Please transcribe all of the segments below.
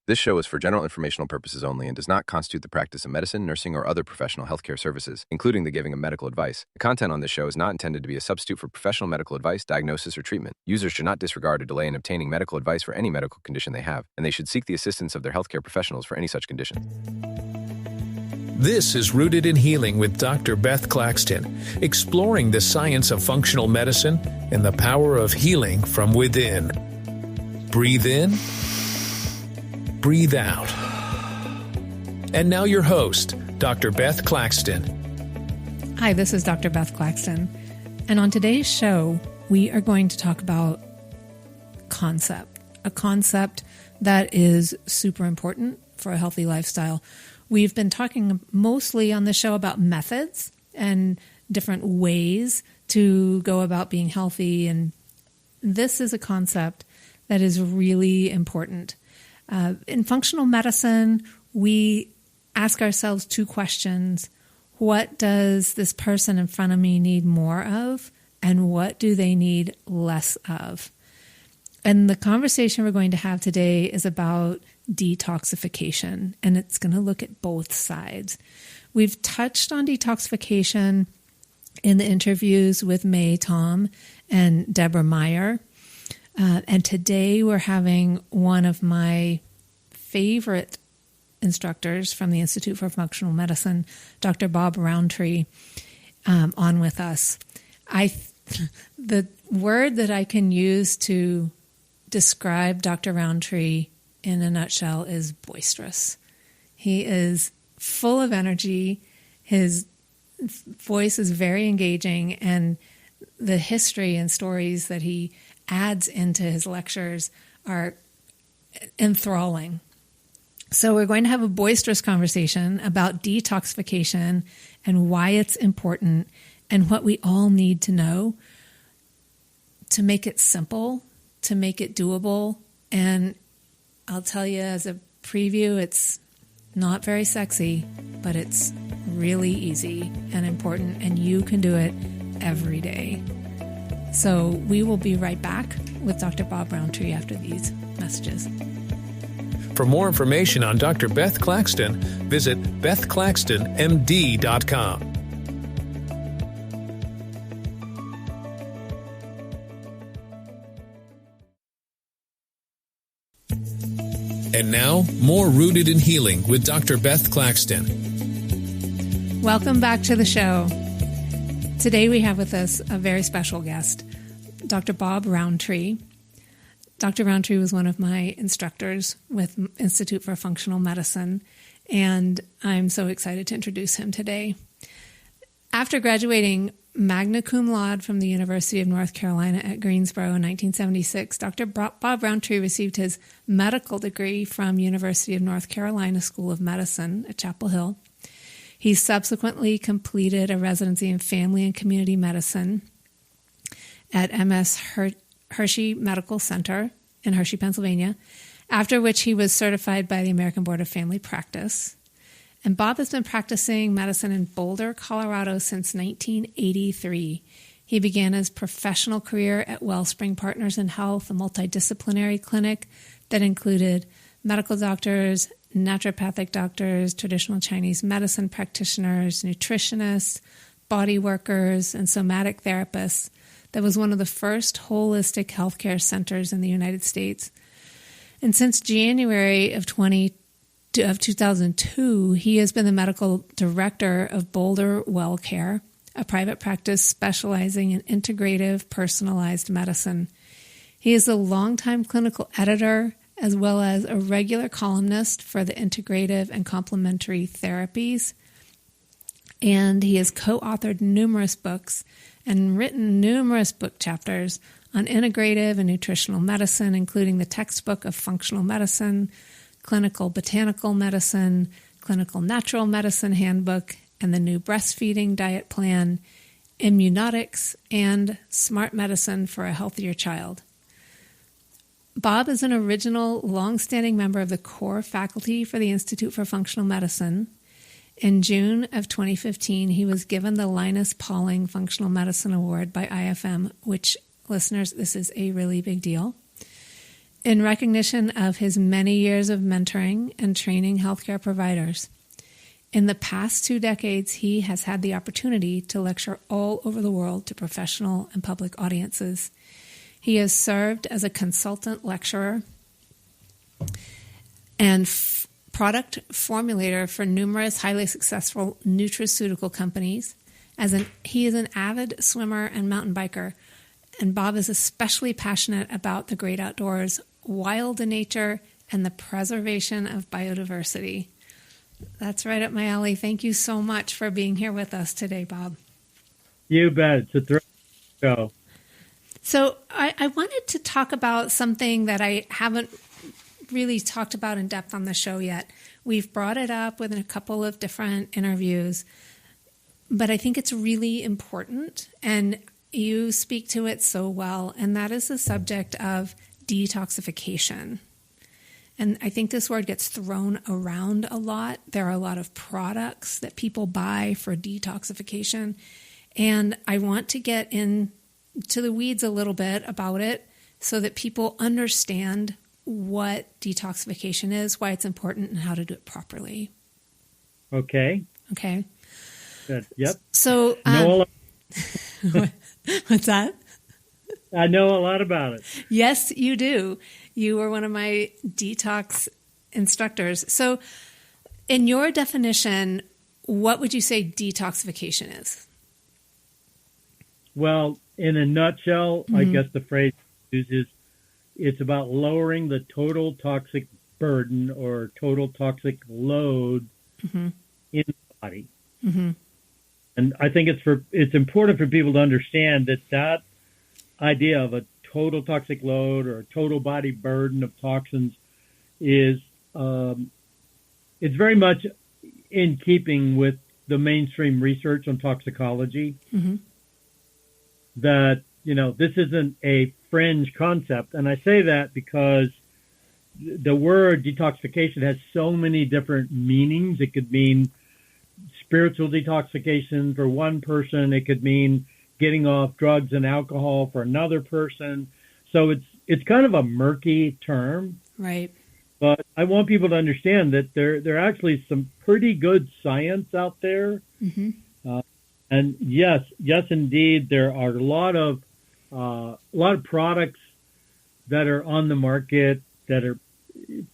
This show is for general informational purposes only and does not constitute the practice of medicine, nursing, or other professional healthcare services, including the giving of medical advice. The content on this show is not intended to be a substitute for professional medical advice, diagnosis, or treatment. Users should not disregard or delay in obtaining medical advice for any medical condition they have, and they should seek the assistance of their healthcare professionals for any such condition. This is Rooted in Healing with Dr. Beth Claxton, exploring the science of functional medicine and the power of healing from within. Breathe in. Breathe out. And now your host, Dr. Beth Claxton. Hi, this is Dr. Beth Claxton. And on today's show, we are going to talk about a concept that is super important for a healthy lifestyle. We've been talking mostly on the show about methods and different ways to go about being healthy. And this is a concept that is really important. In functional medicine, we ask ourselves two questions. What does this person in front of me need more of? And what do they need less of? And the conversation we're going to have today is about detoxification, and it's going to look at both sides. We've touched on detoxification in the interviews with May Tom and Deborah Meyer. And today we're having one of my favorite instructors from the Institute for Functional Medicine, Dr. Bob Rountree, on with us. The word that I can use to describe Dr. Rountree in a nutshell is boisterous. He is full of energy. His voice is very engaging, and the history and stories that he adds into his lectures are enthralling. So we're going to have a boisterous conversation about detoxification and why it's important and what we all need to know to make it simple, to make it doable. And I'll tell you as a preview, it's not very sexy, but it's really easy and important, and you can do it every day. So we will be right back with Dr. Bob Rountree after these messages. For more information on Dr. Beth Claxton, visit bethclaxtonmd.com. And now, more Rooted in Healing with Dr. Beth Claxton. Welcome back to the show. Today we have with us a very special guest, Dr. Bob Rountree. Dr. Rountree was one of my instructors with Institute for Functional Medicine, and I'm so excited to introduce him today. After graduating magna cum laude from the University of North Carolina at Greensboro in 1976, Dr. Bob Rountree received his medical degree from University of North Carolina School of Medicine at Chapel Hill. He subsequently completed a residency in family and community medicine at MS Hershey Medical Center in Hershey, Pennsylvania, after which he was certified by the American Board of Family Practice. And Bob has been practicing medicine in Boulder, Colorado since 1983. He began his professional career at Wellspring Partners in Health, a multidisciplinary clinic that included medical doctors, naturopathic doctors, traditional Chinese medicine practitioners, nutritionists, body workers, and somatic therapists. That was one of the first holistic healthcare centers in the United States. And since January of 2002, he has been the medical director of Boulder Well Care, a private practice specializing in integrative personalized medicine. He is a longtime clinical editor as well as a regular columnist for the integrative and complementary therapies. And he has co-authored numerous books and written numerous book chapters on integrative and nutritional medicine, including the textbook of functional medicine, clinical botanical medicine, clinical natural medicine handbook, and the new breastfeeding diet plan, immunotics, and smart medicine for a healthier child. Bob is an original, long-standing member of the core faculty for the Institute for Functional Medicine. In June of 2015, he was given the Linus Pauling Functional Medicine Award by IFM, which, listeners, this is a really big deal. in recognition of his many years of mentoring and training healthcare providers. In the past 2 decades, he has had the opportunity to lecture all over the world to professional and public audiences. He has served as a consultant lecturer and product formulator for numerous highly successful nutraceutical companies. He is an avid swimmer and mountain biker, and Bob is especially passionate about the great outdoors, wild nature, and the preservation of biodiversity. That's right up my alley. Thank you so much for being here with us today, Bob. You bet. It's a thrill show. So I wanted to talk about something that I haven't really talked about in depth on the show yet. We've brought it up within a couple of different interviews, but I think it's really important, and you speak to it so well, and that is the subject of detoxification. And I think this word gets thrown around a lot. There are a lot of products that people buy for detoxification, and I want to get into the weeds a little bit about it so that people understand what detoxification is, why it's important, and how to do it properly. Okay. Okay. Good. Yep. So, what's that? I know a lot about it. Yes, you do. You were one of my detox instructors. So, in your definition, what would you say detoxification is? Well, in a nutshell, I guess the phrase used is it's about lowering the total toxic burden or total toxic load in the body. And I think it's important for people to understand that idea of a total toxic load or a total body burden of toxins is it's very much in keeping with the mainstream research on toxicology. That, this isn't a fringe concept. And I say that because the word detoxification has so many different meanings. It could mean spiritual detoxification for one person. It could mean getting off drugs and alcohol for another person. So it's kind of a murky term. Right. But I want people to understand that there are actually some pretty good science out there. And yes, indeed, there are a lot of products that are on the market that are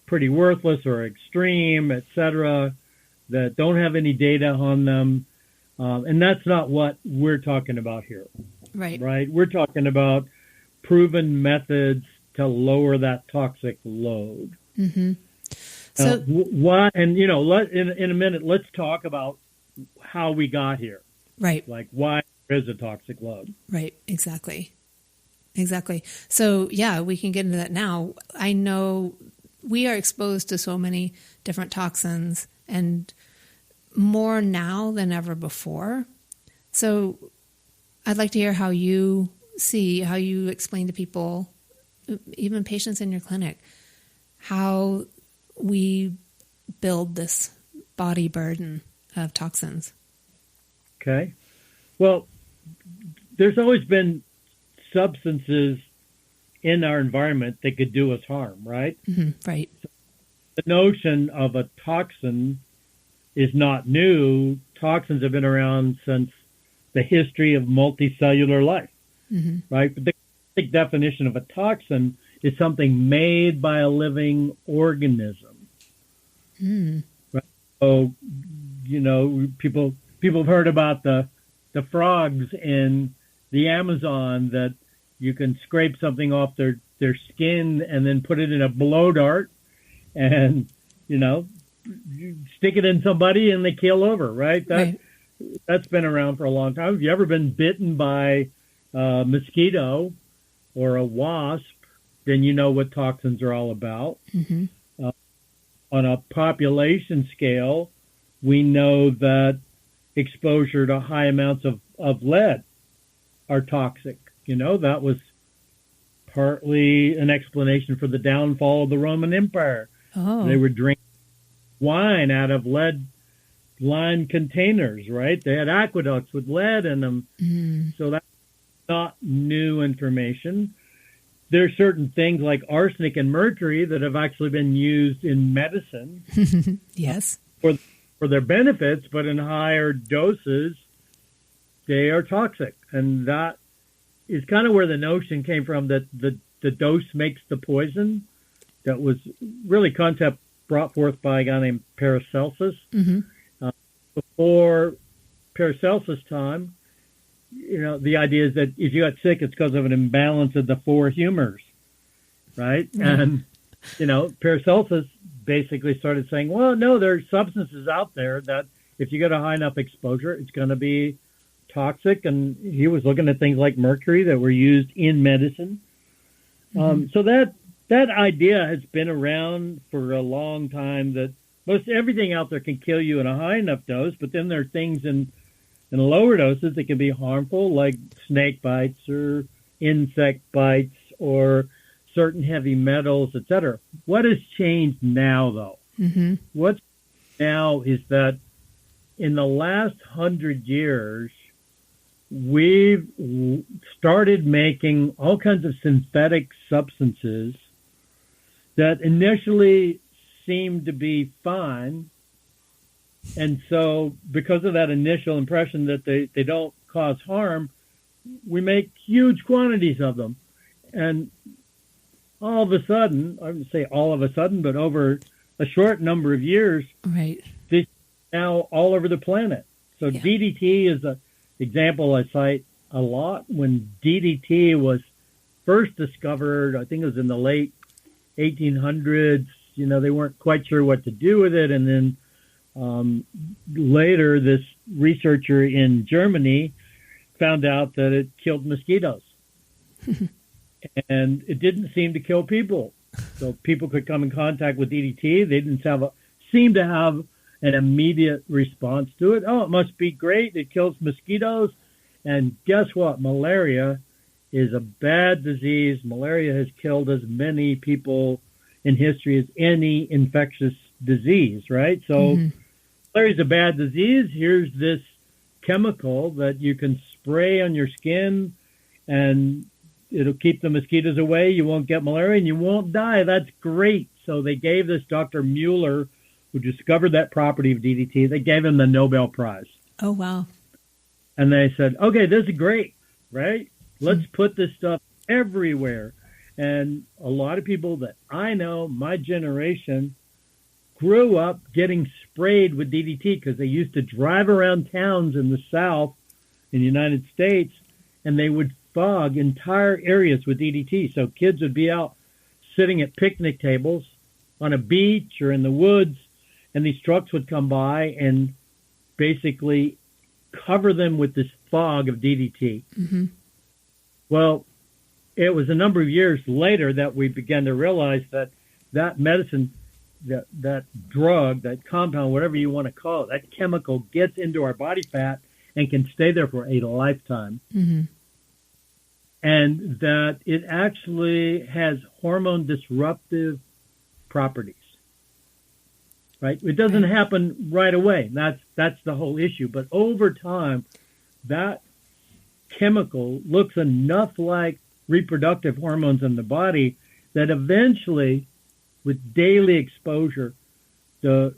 pretty worthless or extreme, et cetera, that don't have any data on them. And that's not what we're talking about here. Right. We're talking about proven methods to lower that toxic load. So why? And in a minute, let's talk about how we got here. Right. Like why there is a toxic load. Right. Exactly. So yeah, we can get into that now. I know we are exposed to so many different toxins, and more now than ever before. So I'd like to hear how you explain to people, even patients in your clinic, how we build this body burden of toxins. Okay. Well, there's always been substances in our environment that could do us harm, right? Right. So the notion of a toxin is not new. Toxins have been around since the history of multicellular life, right? But the basic definition of a toxin is something made by a living organism. Right? So, people have heard about the frogs in the Amazon that you can scrape something off their skin and then put it in a blow dart and, you stick it in somebody and they keel over, right? That's been around for a long time. Have you ever been bitten by a mosquito or a wasp? Then you know what toxins are all about. On a population scale, we know that exposure to high amounts of lead are toxic. That was partly an explanation for the downfall of the Roman Empire. They were drinking wine out of lead-lined containers, right? They had aqueducts with lead in them. So that's not new information. there's certain things like arsenic and mercury that have actually been used in medicine. Yes. For their benefits, but in higher doses, they are toxic. And that is kind of where the notion came from, that the dose makes the poison. That was really concept brought forth by a guy named Paracelsus. Before Paracelsus' time, the idea is that if you got sick, it's because of an imbalance of the four humors, right? And, Paracelsus basically started saying, well, no, there are substances out there that if you get a high enough exposure, it's going to be toxic. And he was looking at things like mercury that were used in medicine. So that idea has been around for a long time, that most everything out there can kill you in a high enough dose, but then there are things in lower doses that can be harmful, like snake bites or insect bites or certain heavy metals, etc. What has changed now, though? What's now is that in the last 100 years, we've started making all kinds of synthetic substances that initially seemed to be fine. And so because of that initial impression that they don't cause harm, we make huge quantities of them. And all of a sudden, I wouldn't say all of a sudden, but over a short number of years, right, this is now all over the planet. So DDT is an example I cite a lot. When DDT was first discovered, I think it was in the late 1800s, they weren't quite sure what to do with it. And then later, this researcher in Germany found out that it killed mosquitoes. And it didn't seem to kill people. So people could come in contact with DDT. They didn't seem to have an immediate response to it. Oh, it must be great. It kills mosquitoes. And guess what? Malaria is a bad disease. Malaria has killed as many people in history as any infectious disease, right? So malaria is a bad disease. Here's this chemical that you can spray on your skin, and it'll keep the mosquitoes away. You won't get malaria and you won't die. That's great. So they gave this Dr. Mueller, who discovered that property of DDT, they gave him the Nobel Prize. Oh, wow. And they said, okay, this is great, right? Let's put this stuff everywhere. And a lot of people that I know, my generation, grew up getting sprayed with DDT because they used to drive around towns in the South in the United States, and they would fog entire areas with DDT. So kids would be out sitting at picnic tables on a beach or in the woods, and these trucks would come by and basically cover them with this fog of DDT. Well, it was a number of years later that we began to realize that that medicine, that drug, that compound, whatever you want to call it, that chemical gets into our body fat and can stay there for a lifetime. And that it actually has hormone disruptive properties, right? It doesn't happen right away. That's the whole issue. But over time, that chemical looks enough like reproductive hormones in the body that eventually, with daily exposure, the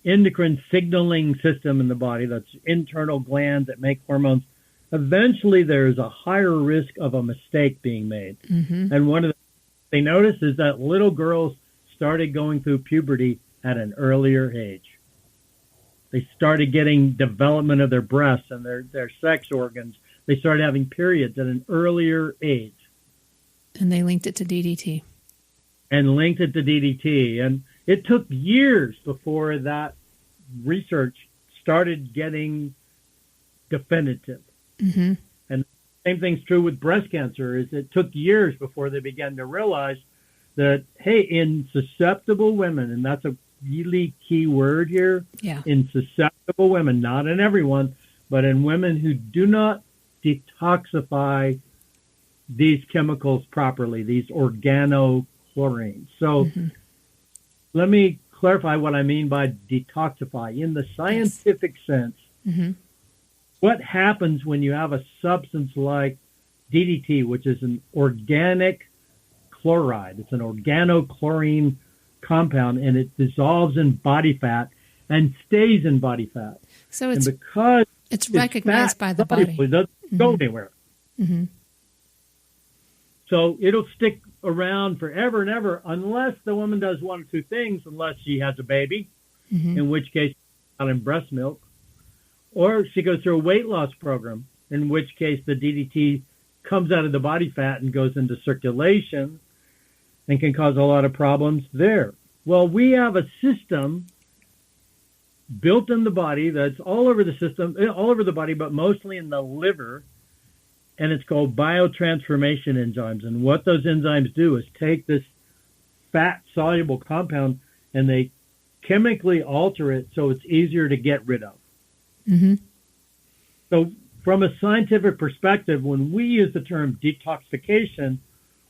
endocrine signaling system in the body, that's internal glands that make hormones, eventually there's a higher risk of a mistake being made. And one of the things they noticed is that little girls started going through puberty at an earlier age. They started getting development of their breasts and their sex organs. They started having periods at an earlier age. And they linked it to DDT. And it took years before that research started getting definitive. And the same thing's true with breast cancer, is it took years before they began to realize that, hey, in susceptible women, and that's a really key word here, in susceptible women, not in everyone, but in women who do not detoxify these chemicals properly, these organochlorines. So let me clarify what I mean by detoxify. In the scientific sense, what happens when you have a substance like DDT, which is an organic chloride. It's an organochlorine compound, and it dissolves in body fat and stays in body fat. So and because it's recognized by the body. It doesn't go anywhere. Mm-hmm. So it'll stick around forever and ever unless the woman does one or two things, unless she has a baby, in which case not in breast milk, or she goes through a weight loss program, in which case the DDT comes out of the body fat and goes into circulation and can cause a lot of problems there. Well, we have a system built in the body that's all over the system, all over the body, but mostly in the liver, and it's called biotransformation enzymes. And what those enzymes do is take this fat-soluble compound and they chemically alter it so it's easier to get rid of. Mm-hmm. So from a scientific perspective, when we use the term detoxification,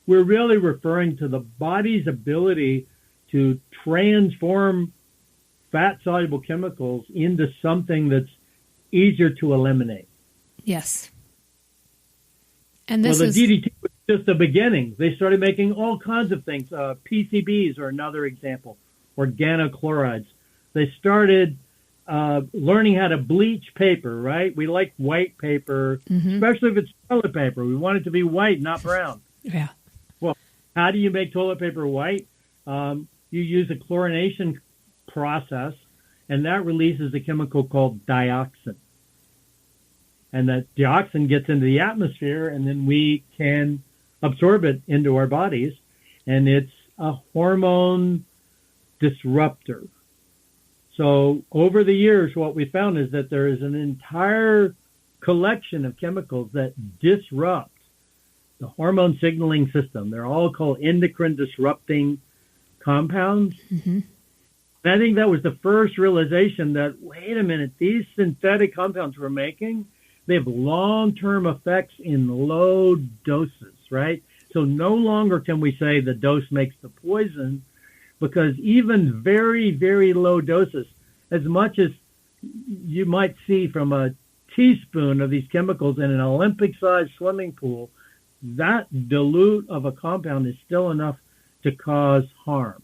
we're really referring to the body's ability to transform fat-soluble chemicals into something that's easier to eliminate. Yes. And this the DDT was just the beginning. They started making all kinds of things. PCBs are another example, organochlorides. They started learning how to bleach paper, right? We like white paper, especially if it's toilet paper. We want it to be white, not brown. Yeah. Well, how do you make toilet paper white? You use a chlorination process, and that releases a chemical called dioxin. And that dioxin gets into the atmosphere, and then we can absorb it into our bodies, and it's a hormone disruptor. So over the years, what we found is that there is an entire collection of chemicals that disrupt the hormone signaling system. They're all called endocrine disrupting compounds. Mm-hmm. And I think that was the first realization that, wait a minute, these synthetic compounds we're making, they have long-term effects in low doses, right? So no longer can we say the dose makes the poison, because even very, very low doses, as much as you might see from a teaspoon of these chemicals in an Olympic-sized swimming pool, that dilute of a compound is still enough to cause harm.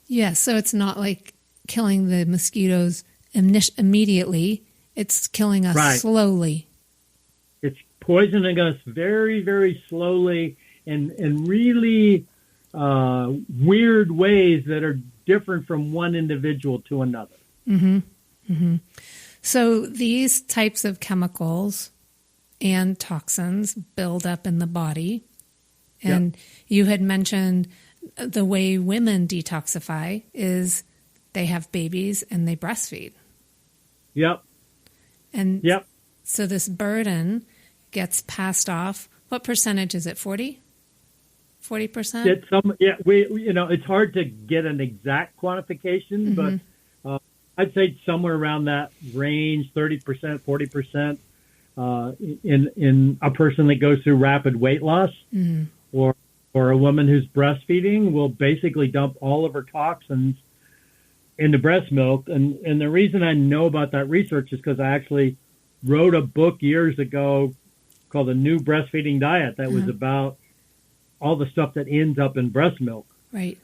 Yes, so it's not like killing the mosquitoes immediately. It's killing us slowly. It's poisoning us very, very slowly in really weird ways that are different from one individual to another. Mm-hmm. Mm-hmm. So these types of chemicals and toxins build up in the body. And you had mentioned the way women detoxify is they have babies and they breastfeed. Yep. And so this burden gets passed off. What percentage is it? 40%? It's hard to get an exact quantification, but I'd say somewhere around that range, 30%, 40%, in a person that goes through rapid weight loss, or a woman who's breastfeeding will basically dump all of her toxins into breast milk. And the reason I know about that research is because I actually wrote a book years ago called The New Breastfeeding Diet that was about all the stuff that ends up in breast milk. Right.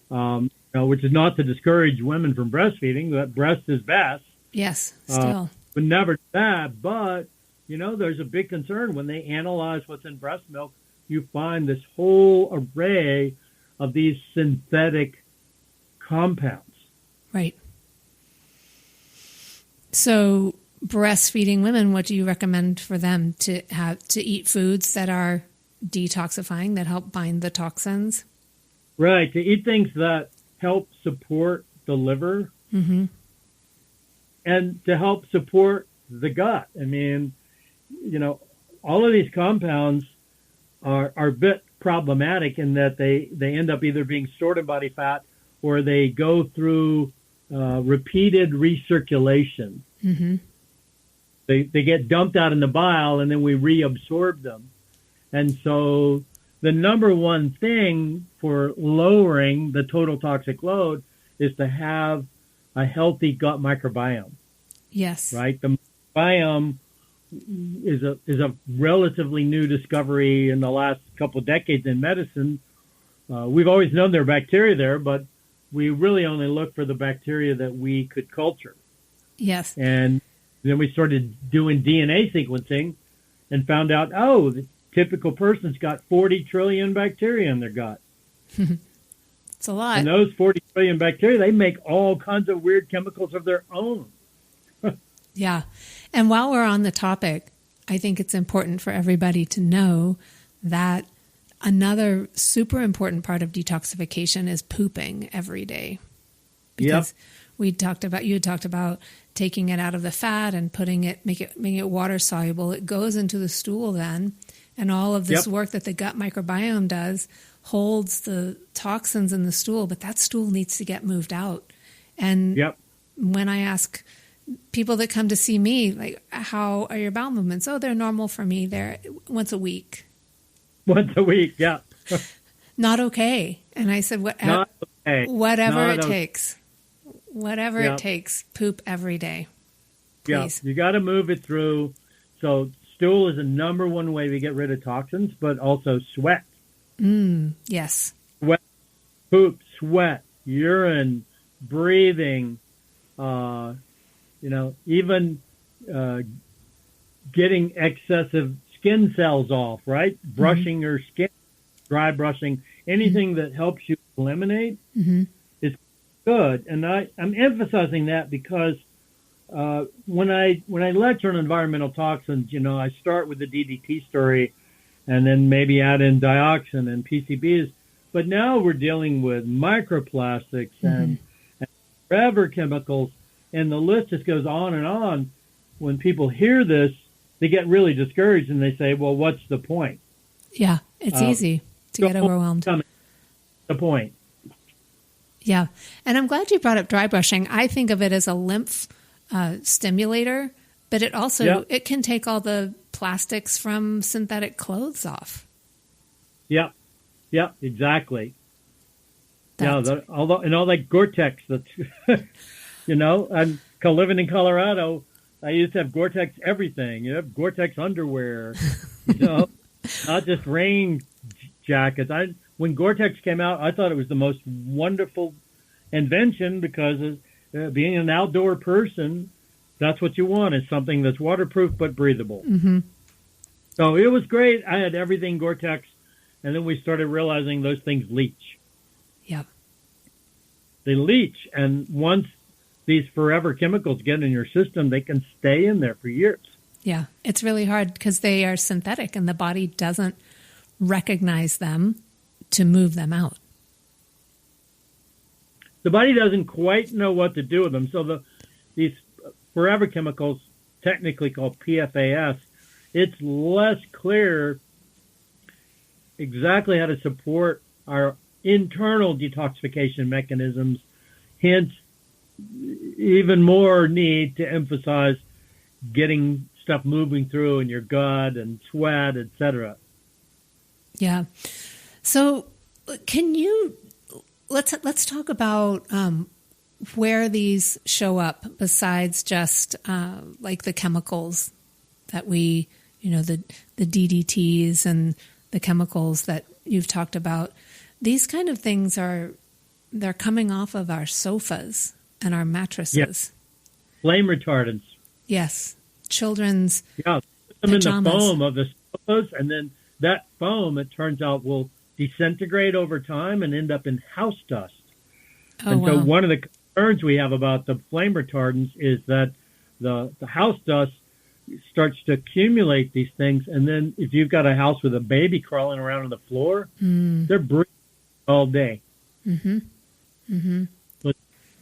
Which is not to discourage women from breastfeeding. That breast is best. Yes, still. But never that. But, there's a big concern when they analyze what's in breast milk. You find this whole array of these synthetic compounds. Right. So breastfeeding women, what do you recommend for them to eat foods that are detoxifying, that help bind the toxins? Right. To eat things that help support the liver and to help support the gut. I mean, all of these compounds are a bit problematic in that they end up either being stored in body fat or they go through repeated recirculation. Mm-hmm. They get dumped out in the bile and then we reabsorb them. And so the number one thing for lowering the total toxic load is to have a healthy gut microbiome. Yes. Right? The microbiome is a relatively new discovery in the last couple of decades in medicine, we've always known there are bacteria there, but we really only look for the bacteria that we could culture. Yes. And then we started doing DNA sequencing and found out, the typical person's got 40 trillion bacteria in their gut. It's a lot. And those 40 trillion bacteria, they make all kinds of weird chemicals of their own. Yeah. And while we're on the topic, I think it's important for everybody to know that another super important part of detoxification is pooping every day. Because you had talked about taking it out of the fat and making it water soluble. It goes into the stool then, and all of this work that the gut microbiome does holds the toxins in the stool, but that stool needs to get moved out. And when I ask people that come to see me, like, how are your bowel movements? Oh, they're normal for me. They're once a week. Once a week, yeah. Not okay. And I said, whatever it takes. Whatever it takes, poop every day. Please. Yeah, you got to move it through. So stool is the number one way we get rid of toxins, but also sweat. Yes. Sweat, poop, sweat, urine, breathing, even getting excessive skin cells off, right? Brushing your skin, dry brushing, anything that helps you eliminate is good. And I'm emphasizing that because when I lecture on environmental toxins, I start with the DDT story and then maybe add in dioxin and PCBs. But now we're dealing with microplastics and forever chemicals, and the list just goes on and on. When people hear this, they get really discouraged and they say, well, what's the point? Yeah, it's easy to get overwhelmed. The point. Yeah. And I'm glad you brought up dry brushing. I think of it as a lymph stimulator, but it also, it can take all the plastics from synthetic clothes off. Yeah. Yeah, exactly. All that Gore-Tex that's, I'm living in Colorado. I used to have Gore-Tex everything. You have Gore-Tex underwear, not just rain jackets. When Gore-Tex came out, I thought it was the most wonderful invention because being an outdoor person, that's what you want, is something that's waterproof but breathable. So it was great. I had everything Gore-Tex, and then we started realizing those things leach. Yeah. They leach, and once these forever chemicals get in your system, they can stay in there for years. Yeah, it's really hard because they are synthetic and the body doesn't recognize them to move them out. The body doesn't quite know what to do with them. So these forever chemicals, technically called PFAS, it's less clear exactly how to support our internal detoxification mechanisms. Hence, even more need to emphasize getting stuff moving through in your gut and sweat, etc. Yeah. So let's talk about where these show up besides just like the chemicals that we, the DDTs and the chemicals that you've talked about. These kind of things they're coming off of our sofas and our mattresses. Yes. Flame retardants. Yes. Children's them pajamas. In the foam of the sofas, and then that foam, it turns out, will disintegrate over time and end up in house dust. So one of the concerns we have about the flame retardants is that the house dust starts to accumulate these things, and then if you've got a house with a baby crawling around on the floor, they're breathing all day.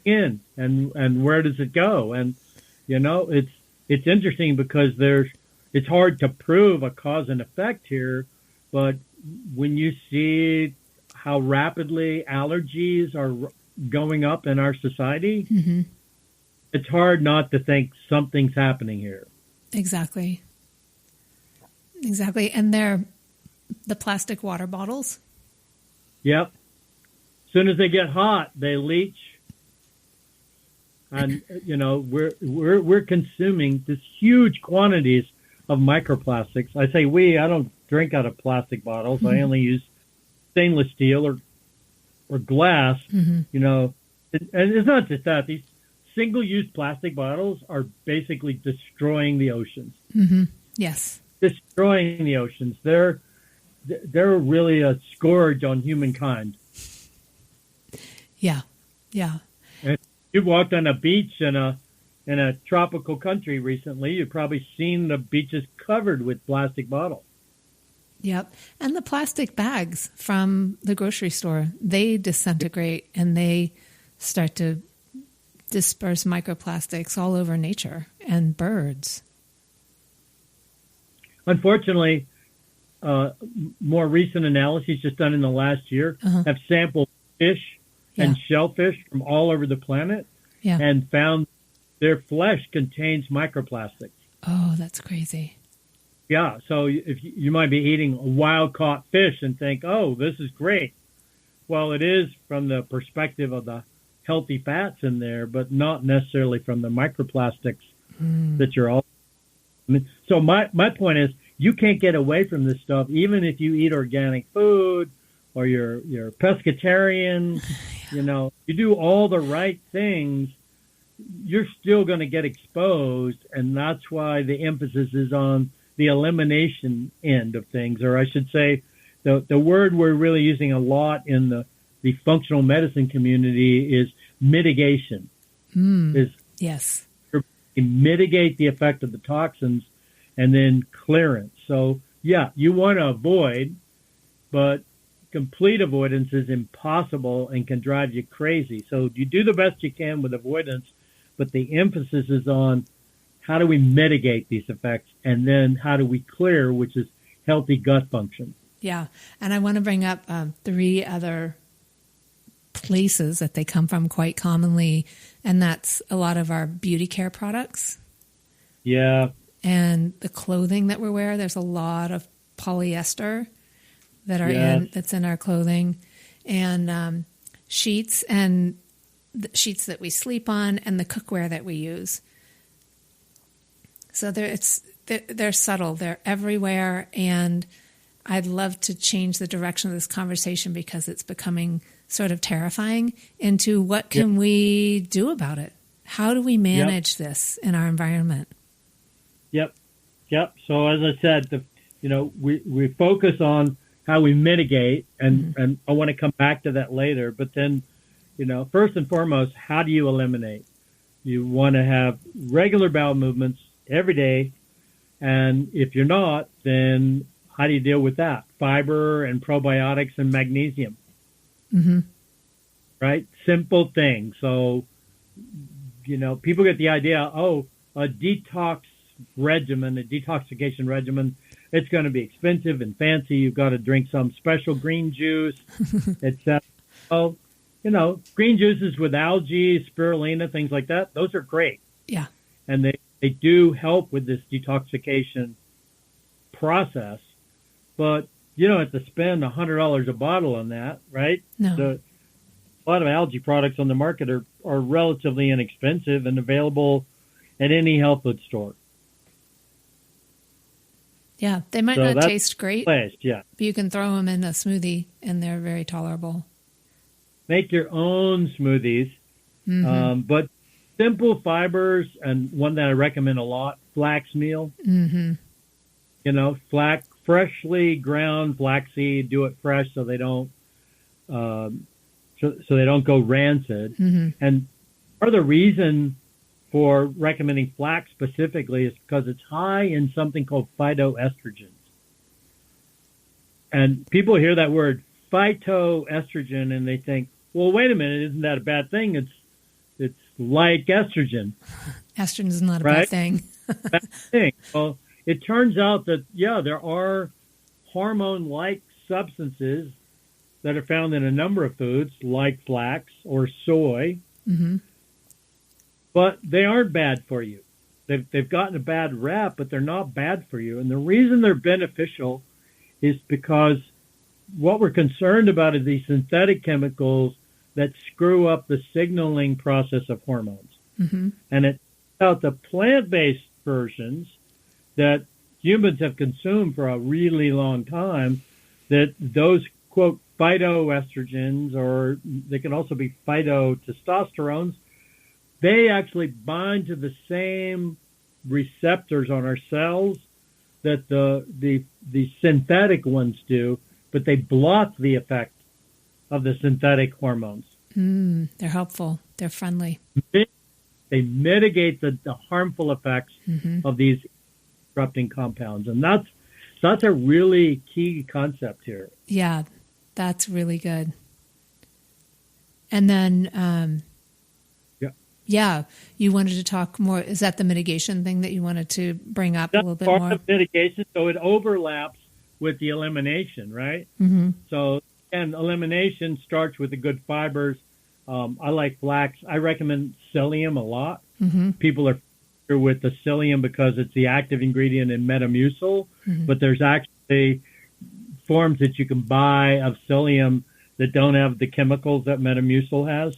In and where does it go? And it's interesting because it's hard to prove a cause and effect here, but when you see how rapidly allergies are going up in our society, it's hard not to think something's happening here. Exactly. And they're the plastic water bottles. Yep. As soon as they get hot, they leach. And we're consuming this huge quantities of microplastics. I say I don't drink out of plastic bottles. I only use stainless steel or or glass, Mm-hmm. And it's not just that. These single-use plastic bottles are basically destroying the oceans. Mm-hmm. Yes. Destroying the oceans. They're really a scourge on humankind. Yeah. Yeah. And if you've walked on a beach in a tropical country recently, you've probably seen the beaches covered with plastic bottles. Yep. And the plastic bags from the grocery store, they disintegrate and they start to disperse microplastics all over nature and birds. Unfortunately, more recent analyses just done in the last year have sampled fish and shellfish from all over the planet and found their flesh contains microplastics. Oh, that's crazy. Yeah, so if you might be eating a wild-caught fish and think, oh, this is great. Well, it is from the perspective of the healthy fats in there, but not necessarily from the microplastics that you're all. So my point is, you can't get away from this stuff, even if you eat organic food or you're pescatarian. You do all the right things, you're still going to get exposed, and that's why the emphasis is on the elimination end of things, or I should say, the word we're really using a lot in the functional medicine community is mitigation. Yes. Mitigate the effect of the toxins and then clearance. So, yeah, you want to avoid, but complete avoidance is impossible and can drive you crazy. So you do the best you can with avoidance, but the emphasis is on how do we mitigate these effects, and then how do we clear, which is healthy gut function. Yeah, and I want to bring up 3 other places that they come from quite commonly, and that's a lot of our beauty care products. Yeah. And the clothing that we wear, there's a lot of polyester that's in our clothing, and sheets and the sheets that we sleep on, and the cookware that we use. So they're subtle, they're everywhere, and I'd love to change the direction of this conversation because it's becoming sort of terrifying into what can we do about it? How do we manage this in our environment? Yep. So as I said, we focus on how we mitigate, and I want to come back to that later. But then, first and foremost, how do you eliminate? You want to have regular bowel movements every day, and if you're not, then how do you deal with that? Fiber and probiotics and magnesium. Mm-hmm. Right? Simple things. So, people get the idea, a detox regimen, a detoxification regimen, it's going to be expensive and fancy. You've got to drink some special green juice, etc. So, green juices with algae, spirulina, things like that, those are great. Yeah. And they do help with this detoxification process, but you don't have to spend $100 a bottle on that, right? No. A lot of algae products on the market are relatively inexpensive and available at any health food store. Yeah, they might not taste great, but you can throw them in a smoothie and they're very tolerable. Make your own smoothies, but simple fibers, and one that I recommend a lot, flax meal. Mm-hmm. Freshly ground flaxseed, do it fresh so they don't so they don't go rancid. Mm-hmm. And part of the reason for recommending flax specifically is because it's high in something called phytoestrogens. And people hear that word phytoestrogen and they think, well, wait a minute, isn't that a bad thing? It's like estrogen. Estrogen is not a bad thing. Bad thing. Well, it turns out that, there are hormone-like substances that are found in a number of foods, like flax or soy, but they aren't bad for you. They've gotten a bad rap, but they're not bad for you. And the reason they're beneficial is because what we're concerned about is these synthetic chemicals that screw up the signaling process of hormones. Mm-hmm. And it's out the plant-based versions that humans have consumed for a really long time, that those, quote, phytoestrogens, or they can also be phytotestosterones. They actually bind to the same receptors on our cells that the synthetic ones do, but they block the effect of the synthetic hormones. They're helpful. They're friendly. They mitigate the harmful effects of these disrupting compounds. And that's a really key concept here. Yeah, that's really good. And then, you wanted to talk more. Is that the mitigation thing that you wanted to bring up a little bit more? That's part of mitigation, so it overlaps with the elimination, right? So, and elimination starts with the good fibers. I like flax. I recommend psyllium a lot. People are familiar with the psyllium because it's the active ingredient in Metamucil, but there's actually forms that you can buy of psyllium that don't have the chemicals that Metamucil has.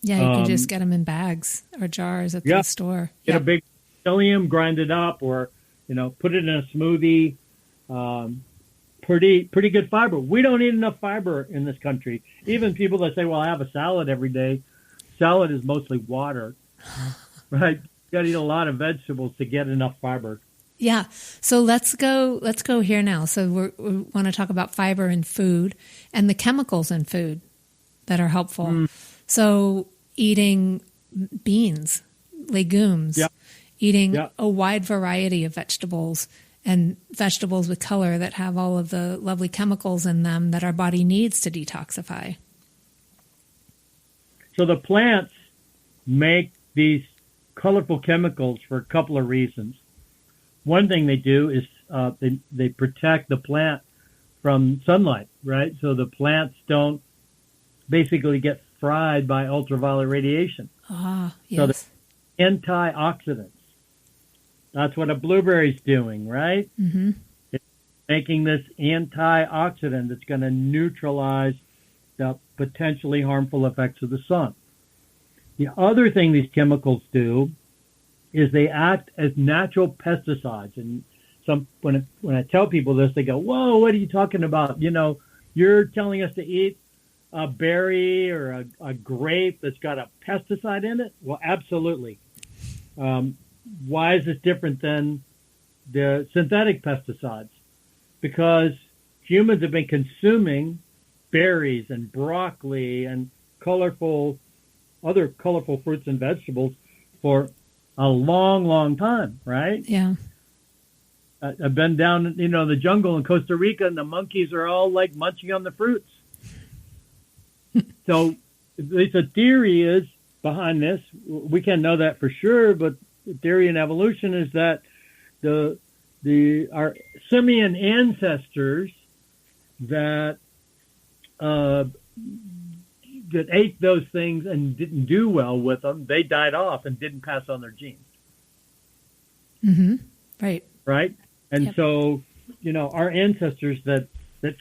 Yeah, you can just get them in bags or jars at the store. Get a big psyllium, grind it up, or put it in a smoothie. Pretty good fiber. We don't eat enough fiber in this country. Even people that say, "Well, I have a salad every day." Salad is mostly water, right? You got to eat a lot of vegetables to get enough fiber. Yeah. So let's go here now. So we want to talk about fiber in food and the chemicals in food that are helpful. So eating beans, legumes, eating a wide variety of vegetables, and vegetables with color that have all of the lovely chemicals in them that our body needs to detoxify. So the plants make these colorful chemicals for a couple of reasons. One thing they do is they protect the plant from sunlight, right? So the plants don't basically get fried by ultraviolet radiation. Yes. So they're antioxidants. That's what a blueberry's doing, right? It's making this antioxidant that's going to neutralize the potentially harmful effects of the sun. The other thing these chemicals do is they act as natural pesticides. And when I tell people this, they go, "Whoa, what are you talking about? You're telling us to eat a berry or a grape that's got a pesticide in it?" Well, absolutely. Why is this different than the synthetic pesticides? Because humans have been consuming berries and broccoli and other colorful fruits and vegetables for a long, long time, right? Yeah. I've been down, the jungle in Costa Rica, and the monkeys are all like munching on the fruits. So at least the theory is behind this. We can't know that for sure, but the theory in evolution is that our simian ancestors that ate those things and didn't do well with them, they died off and didn't pass on their genes. Right. And so, our ancestors that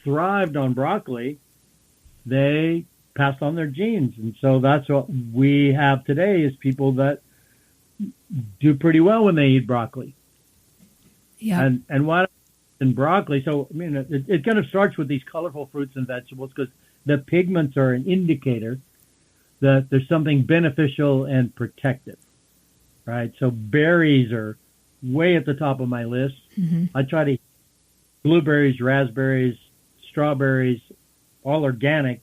thrived on broccoli, they passed on their genes. And so that's what we have today is people that do pretty well when they eat broccoli. Yeah. And why in broccoli? So, it kind of starts with these colorful fruits and vegetables because the pigments are an indicator that there's something beneficial and protective, right? So berries are way at the top of my list. I try to eat blueberries, raspberries, strawberries, all organic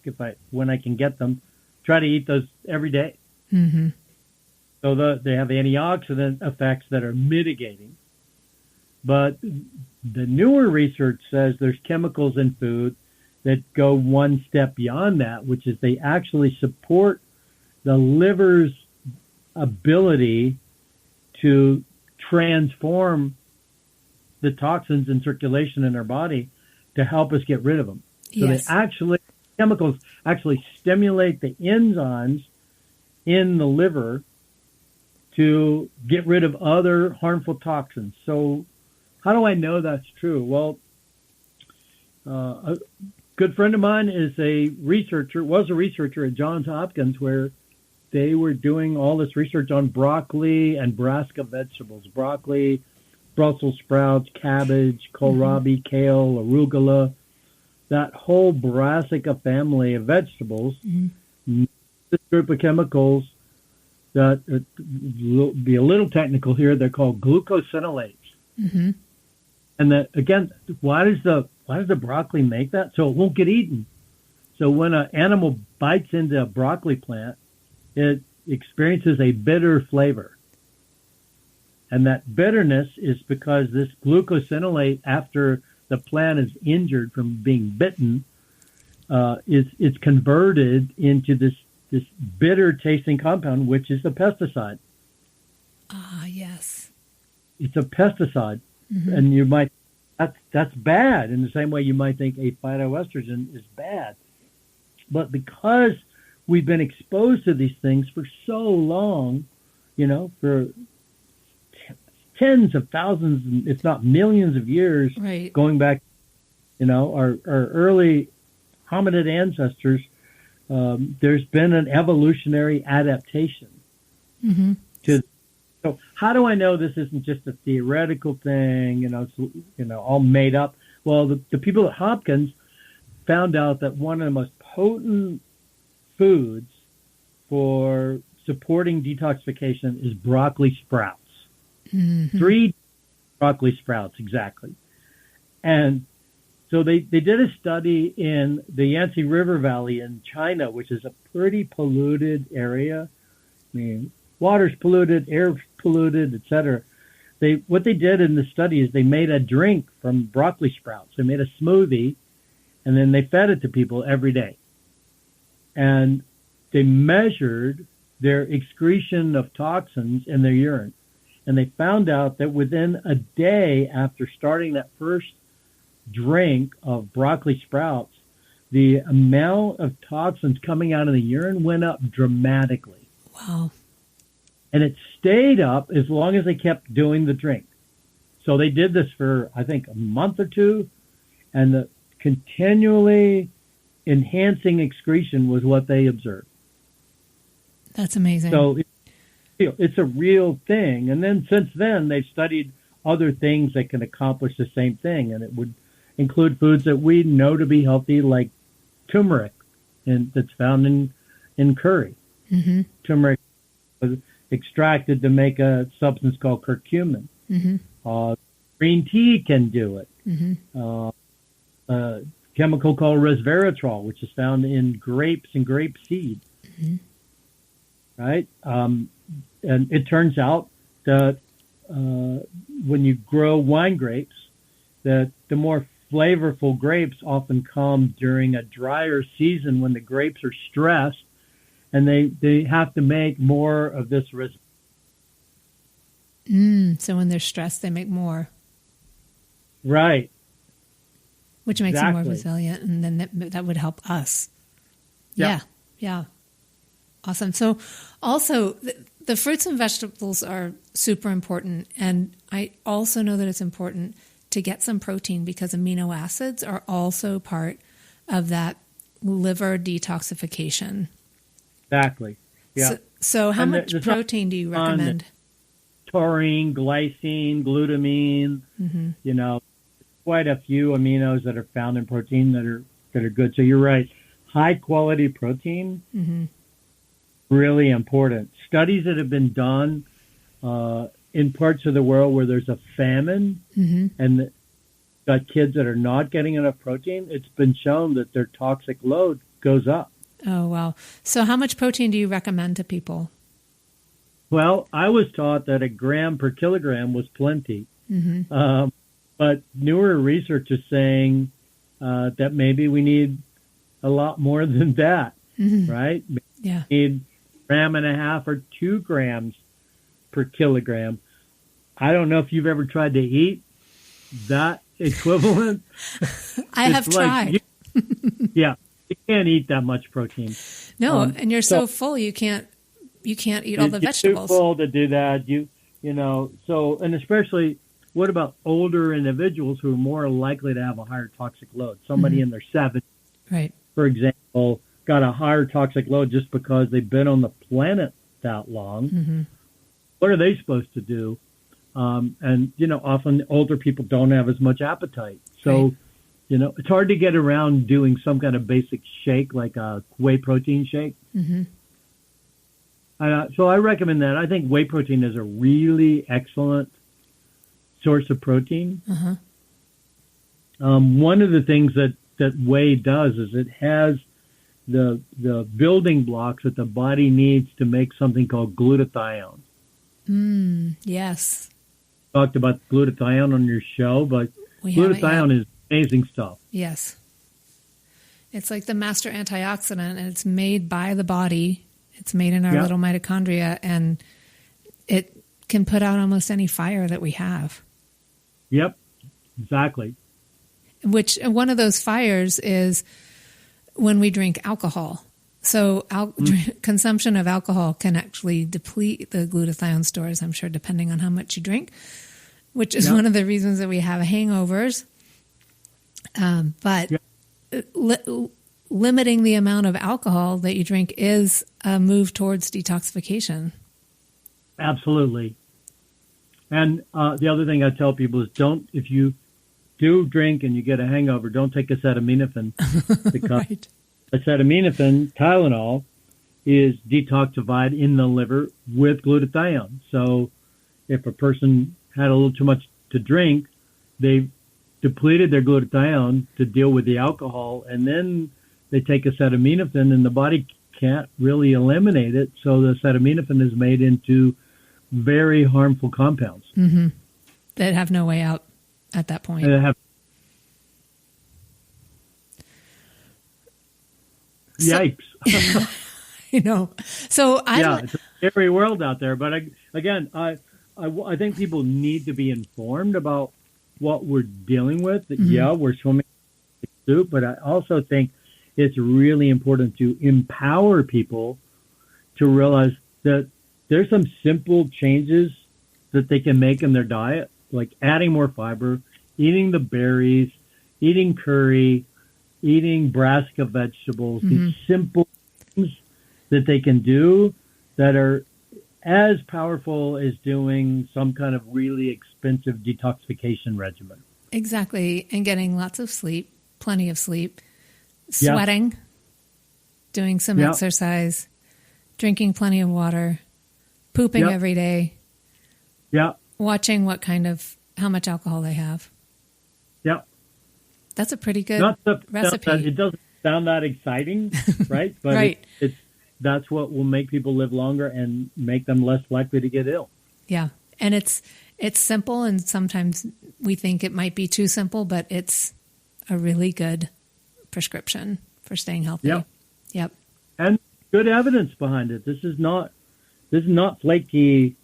when I can get them. Try to eat those every day. So they have antioxidant effects that are mitigating. But the newer research says there's chemicals in food that go one step beyond that, which is they actually support the liver's ability to transform the toxins in circulation in our body to help us get rid of them. So chemicals actually stimulate the enzymes in the liver to get rid of other harmful toxins. So how do I know that's true? Well, a good friend of mine was a researcher at Johns Hopkins where they were doing all this research on broccoli and brassica vegetables, broccoli, Brussels sprouts, cabbage, kohlrabi, kale, arugula, that whole brassica family of vegetables, this group of chemicals that be a little technical here. They're called glucosinolates. And that, again, why does the broccoli make that? So it won't get eaten. So when an animal bites into a broccoli plant, it experiences a bitter flavor. And that bitterness is because this glucosinolate, after the plant is injured from being bitten, it's converted into this bitter tasting compound, which is a pesticide. Ah, yes. It's a pesticide. And you might, that's bad. In the same way you might think a phytoestrogen is bad. But because we've been exposed to these things for so long, for tens of thousands, if not millions of years, going back, our early hominid ancestors, there's been an evolutionary adaptation to. So how do I know this isn't just a theoretical thing? It's, all made up. Well, the people at Hopkins found out that one of the most potent foods for supporting detoxification is broccoli sprouts. 3 broccoli sprouts, exactly. And so they did a study in the Yangtze River Valley in China, which is a pretty polluted area. I mean, water's polluted, air's polluted, etc. What they did in the study is they made a drink from broccoli sprouts. They made a smoothie, and then they fed it to people every day. And they measured their excretion of toxins in their urine. And they found out that within a day after starting that first drink of broccoli sprouts, the amount of toxins coming out of the urine went up dramatically. Wow. And it stayed up as long as they kept doing the drink. So they did this for, I think, a month or two, and the continually enhancing excretion was what they observed. That's amazing. So it's a real thing. And then since then, they've studied other things that can accomplish the same thing, and it would include foods that we know to be healthy, like turmeric, and that's found in curry. Turmeric was extracted to make a substance called curcumin. Green tea can do it. A chemical called resveratrol, which is found in grapes and grape seed. Right? And it turns out that when you grow wine grapes, that the more flavorful grapes often come during a drier season when the grapes are stressed, and they have to make more of this resveratrol. So when they're stressed, they make more. Right. Which makes them more resilient, and then that would help us. Yeah. Awesome. So also, the fruits and vegetables are super important, and I also know that it's important to get some protein because amino acids are also part of that liver detoxification. Exactly. Yeah. So how much protein do you recommend? Taurine, glycine, glutamine, quite a few aminos that are found in protein that are good. So you're right. High quality protein, really important. Studies that have been done in parts of the world where there's a famine and got kids that are not getting enough protein, it's been shown that their toxic load goes up. Oh, wow. So how much protein do you recommend to people? Well, I was taught that 1 gram per kilogram was plenty. But newer research is saying that maybe we need a lot more than that, right? Yeah. We need 1.5 grams or 2 grams per kilogram. I don't know if you've ever tried to eat that equivalent. I have tried. Yeah. You can't eat that much protein. No, and you're so full you can't eat all the vegetables. You're too full to do that. So, and especially, what about older individuals who are more likely to have a higher toxic load? Somebody in their 70s, right, for example, got a higher toxic load just because they've been on the planet that long. What are they supposed to do? And often older people don't have as much appetite. So it's hard to get around doing some kind of basic shake, like a whey protein shake. Mm-hmm. So I recommend that. I think whey protein is a really excellent source of protein. Uh-huh. One of the things that whey does is it has the building blocks that the body needs to make something called glutathione. Yes. Talked about glutathione on your show, but glutathione is amazing stuff. Yes. It's like the master antioxidant, and it's made by the body. It's made in our little mitochondria, and it can put out almost any fire that we have. Yep, exactly. Which one of those fires is when we drink alcohol. So consumption of alcohol can actually deplete the glutathione stores, I'm sure, depending on how much you drink, which is one of the reasons that we have hangovers. But limiting the amount of alcohol that you drink is a move towards detoxification. Absolutely. And the other thing I tell people is if you do drink and you get a hangover, don't take acetaminophen, because acetaminophen, Tylenol, is detoxified in the liver with glutathione. So if a person had a little too much to drink, they depleted their glutathione to deal with the alcohol, and then they take acetaminophen, and the body can't really eliminate it. So the acetaminophen is made into very harmful compounds. Mm-hmm. That have no way out at that point. Yikes. So it's a scary world out there. But I think people need to be informed about what we're dealing with. Yeah, we're swimming in soup, but I also think it's really important to empower people to realize that there's some simple changes that they can make in their diet, like adding more fiber, eating the berries, eating curry, eating brassica vegetables, these simple things that they can do that are as powerful as doing some kind of really expensive detoxification regimen. Exactly. And getting lots of sleep, plenty of sleep, sweating, doing some exercise, drinking plenty of water, pooping every day, watching how much alcohol they have. Yeah. That's a pretty good recipe. It doesn't sound that exciting, right? But right. That's what will make people live longer and make them less likely to get ill. Yeah. And it's simple, and sometimes we think it might be too simple, but it's a really good prescription for staying healthy. Yep. And good evidence behind it. This is not flaky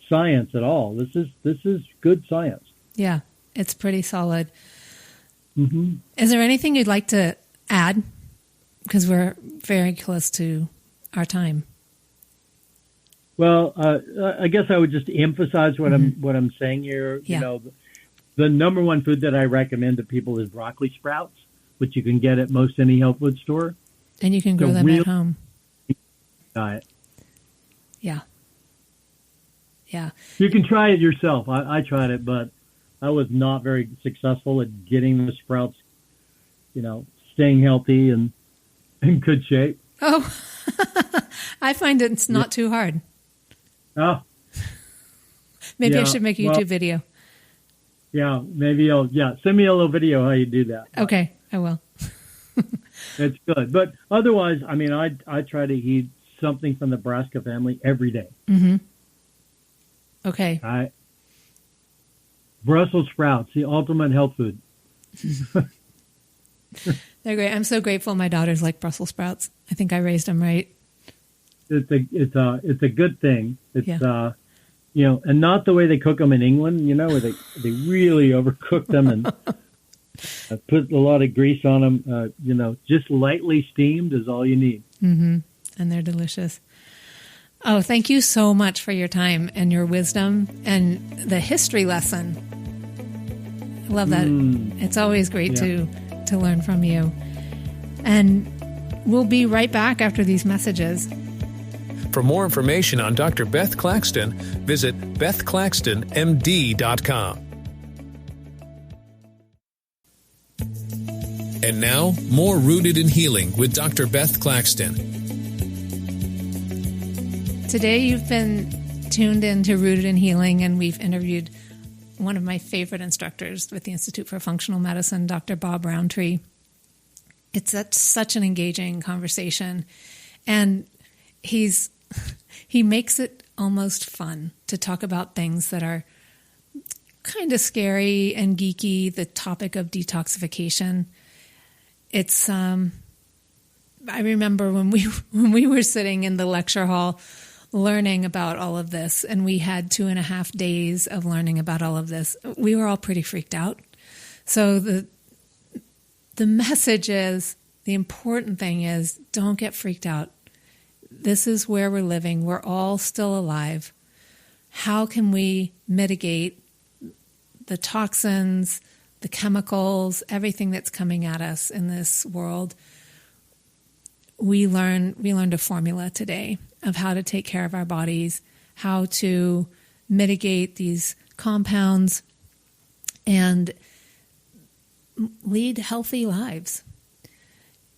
science at all. This is good science. Yeah. It's pretty solid. Mm-hmm. Is there anything you'd like to add? Because we're very close to our time. Well, I guess I would just emphasize what I'm saying here. Yeah. The number one food that I recommend to people is broccoli sprouts, which you can get at most any health food store. And you can grow them at home. Diet. Yeah. Yeah. You can try it yourself. I tried it, but I was not very successful at getting the sprouts, staying healthy and in good shape. Oh, I find it's not too hard. Oh. Maybe I should make a YouTube video. Yeah, maybe send me a little video how you do that. Okay, I will. It's good. But otherwise, I try to eat something from the brassica family every day. Mm-hmm. Okay. Brussels sprouts, the ultimate health food. They're great. I'm so grateful my daughters like Brussels sprouts. I think I raised them right. It's a good thing. It's and not the way they cook them in England, where they really overcook them and put a lot of grease on them. Just lightly steamed is all you need. Mm-hmm. And they're delicious. Oh, thank you so much for your time and your wisdom and the history lesson. I love that. It's always great to learn from you. And we'll be right back after these messages. For more information on Dr. Beth Claxton, visit bethclaxtonmd.com. And now, more Rooted in Healing with Dr. Beth Claxton. Today you've been tuned into Rooted in Healing, and we've interviewed one of my favorite instructors with the Institute for Functional Medicine, Dr. Bob Rountree. It's such an engaging conversation, and he makes it almost fun to talk about things that are kind of scary and geeky. The topic of detoxification. It's I remember when we were sitting in the lecture hall learning about all of this, and we had 2.5 days of learning about all of this. We were all pretty freaked out. So the message is, the important thing is, don't get freaked out. This is where we're living. We're all still alive. How can we mitigate the toxins, the chemicals, everything that's coming at us in this world? We learned a formula today of how to take care of our bodies, how to mitigate these compounds, and lead healthy lives.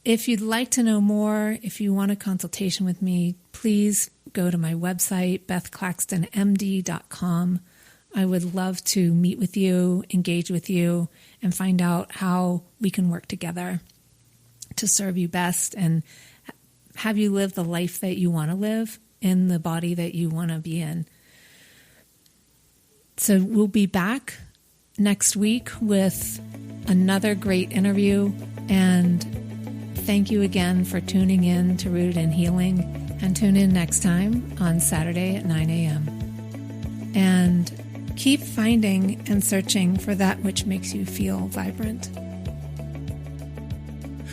If you'd like to know more, if you want a consultation with me, please go to my website, bethclaxtonmd.com. I would love to meet with you, engage with you, and find out how we can work together to serve you best and have you live the life that you want to live in the body that you want to be in. So we'll be back next week with another great interview, and thank you again for tuning in to Rooted in Healing, and tune in next time on Saturday at 9 a.m. And keep finding and searching for that which makes you feel vibrant.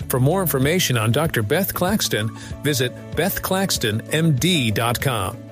For more information on Dr. Beth Claxton, visit bethclaxtonmd.com.